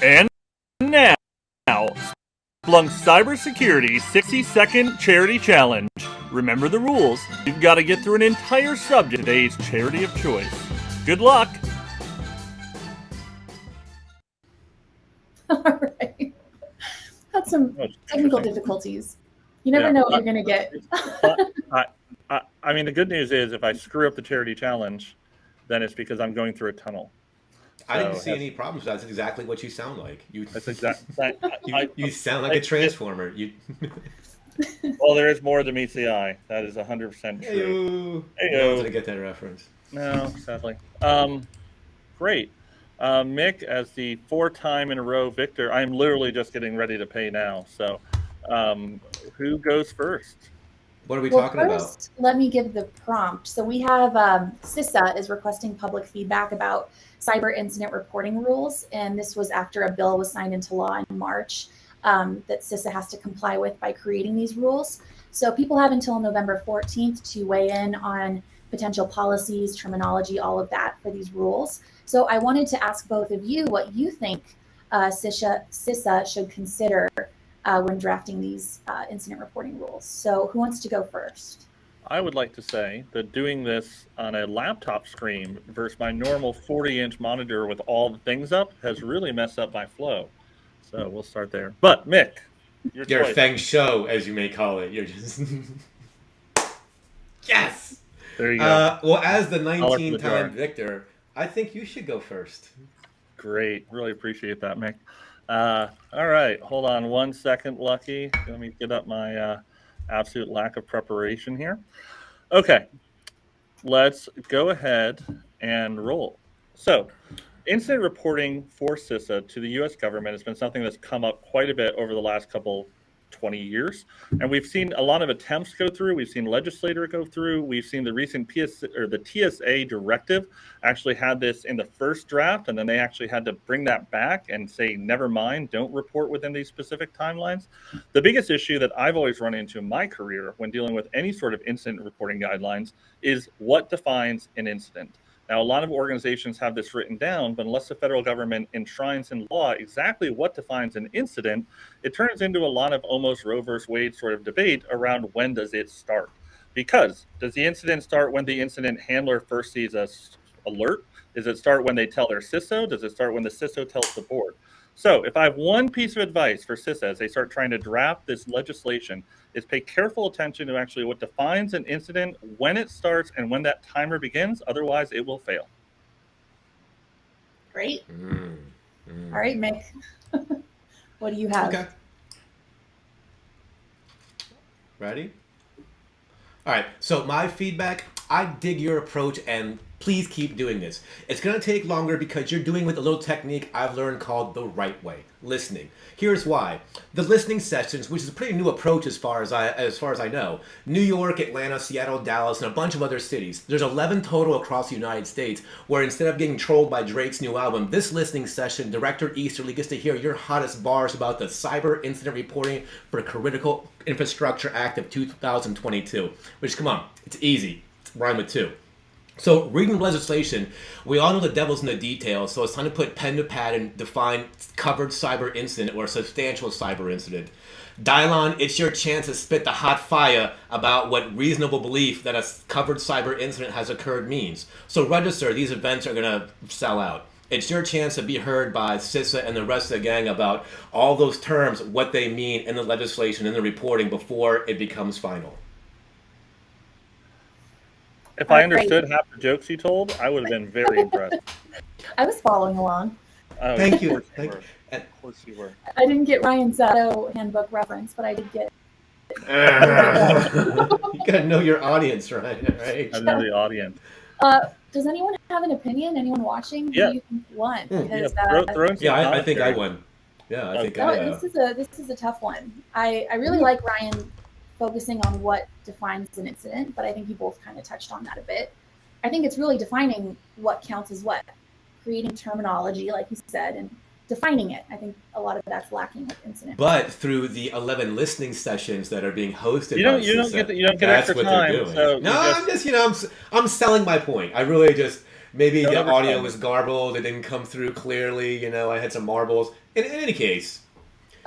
And now, Splunk Cybersecurity 60-second charity challenge. Remember the rules. You've got to get through an entire subject today's charity of choice. Good luck. All right. Had some technical difficulties. You never know what you're going to get. I mean, the good news is if I screw up the charity challenge, then it's because I'm going through a tunnel. I didn't see any problems. That's exactly what you sound like. That's exactly. You sound like a transformer. Well, there is more than meets the eye. That is 100% true. Hey, no one's gonna get that reference. No, sadly. Great. Mick, as the 4-time in a row victor, I'm literally just getting ready to pay now. So, who goes first? What are we talking about? Let me give the prompt. So we have CISA is requesting public feedback about cyber incident reporting rules, and this was after a bill was signed into law in March that CISA has to comply with by creating these rules. So people have until November 14th to weigh in on potential policies, terminology, all of that for these rules. So I wanted to ask both of you what you think CISA should consider when drafting these incident reporting rules. So who wants to go first? I would like to say that doing this on a laptop screen versus my normal 40-inch monitor with all the things up has really messed up my flow. So we'll start there. But Mick, your Feng Shou, as you may call it. You're just yes. There you go. Well, as the 19-time victor, I think you should go first. Great. Really appreciate that, Mick. All right. Hold on 1 second, Lucky. Let me get up my absolute lack of preparation here. Okay. Let's go ahead and roll. So, incident reporting for CISA to the U.S. government has been something that's come up quite a bit over the last 20 years. And we've seen a lot of attempts go through. We've seen legislator go through. We've seen the recent the TSA directive actually had this in the first draft, and then they actually had to bring that back and say, never mind, don't report within these specific timelines. The biggest issue that I've always run into in my career when dealing with any sort of incident reporting guidelines is what defines an incident. Now, a lot of organizations have this written down, but unless the federal government enshrines in law exactly what defines an incident, it turns into a lot of almost Roe versus Wade sort of debate around when does it start. Because does the incident start when the incident handler first sees an alert? Does it start when they tell their CISO? Does it start when the CISO tells the board? So if I have one piece of advice for CISA as they start trying to draft this legislation, is pay careful attention to actually what defines an incident, when it starts, and when that timer begins. Otherwise, it will fail. Great. All right, Mick. What do you have? Okay. Ready? All right. So my feedback, I dig your approach, and please keep doing this. It's going to take longer because you're doing with a little technique I've learned called the right way, listening. Here's why. The listening sessions, which is a pretty new approach as far as I know, New York, Atlanta, Seattle, Dallas, and a bunch of other cities. There's 11 total across the United States where instead of getting trolled by Drake's new album, this listening session, Director Easterly gets to hear your hottest bars about the Cyber Incident Reporting for Critical Infrastructure Act of 2022, which, come on, it's easy. It's rhyme with two. So, reading the legislation, we all know the devil's in the details, so it's time to put pen to pad and define covered cyber incident or substantial cyber incident. Dylon, it's your chance to spit the hot fire about what reasonable belief that a covered cyber incident has occurred means. So register, these events are going to sell out. It's your chance to be heard by CISA and the rest of the gang about all those terms, what they mean in the legislation, in the reporting before it becomes final. If I understood half the jokes you told, I would have been very impressed. I was following along. Oh, Thank you. Of course you were. I didn't get Ryan's handbook reference, but I did get. You gotta know your audience, Ryan. Right? I know the audience. Does anyone have an opinion? Anyone watching? Yeah. Who do you won? Because, I think I won. Yeah, I think this is a tough one. I really like Ryan focusing on what defines an incident, but I think you both kind of touched on that a bit. I think it's really defining what counts as what, creating terminology, like you said, and defining it. I think a lot of that's lacking with incident. But through the 11 listening sessions that are being hosted, you don't get extra time. So I'm selling my point. I really just Maybe Don't the oversell audio me. was garbled. It didn't come through clearly. I had some marbles. In any case,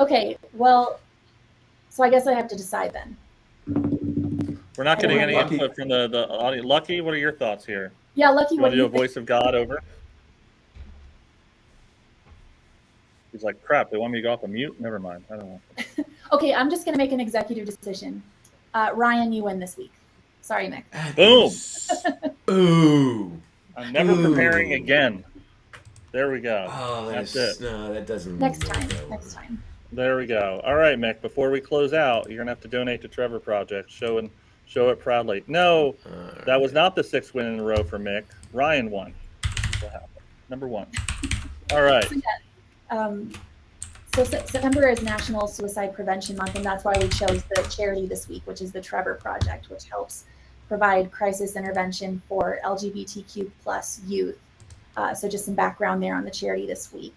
Okay, well, so I guess I have to decide then. We're not getting any Lucky. input from the audience. Lucky, what are your thoughts here? Yeah, Lucky, You what want do to do you a think? voice of God over? He's like, crap, they want me to go off a mute? Never mind. I don't know. Okay, I'm just going to make an executive decision. Ryan, you win this week. Sorry, Nick. Boom. Ooh. I'm never preparing Ooh. again. There we go. Oh, That's it. No, that doesn't. Next time. Next time. There we go. All right, Mick. Before we close out, you're gonna have to donate to Trevor Project. Show it proudly. No, that was not the 6th win in a row for Mick. Ryan won. This is what happened. Number 1. All right. So, yeah, so September is National Suicide Prevention Month, and that's why we chose the charity this week, which is the Trevor Project, which helps provide crisis intervention for LGBTQ plus youth. So just some background there on the charity this week.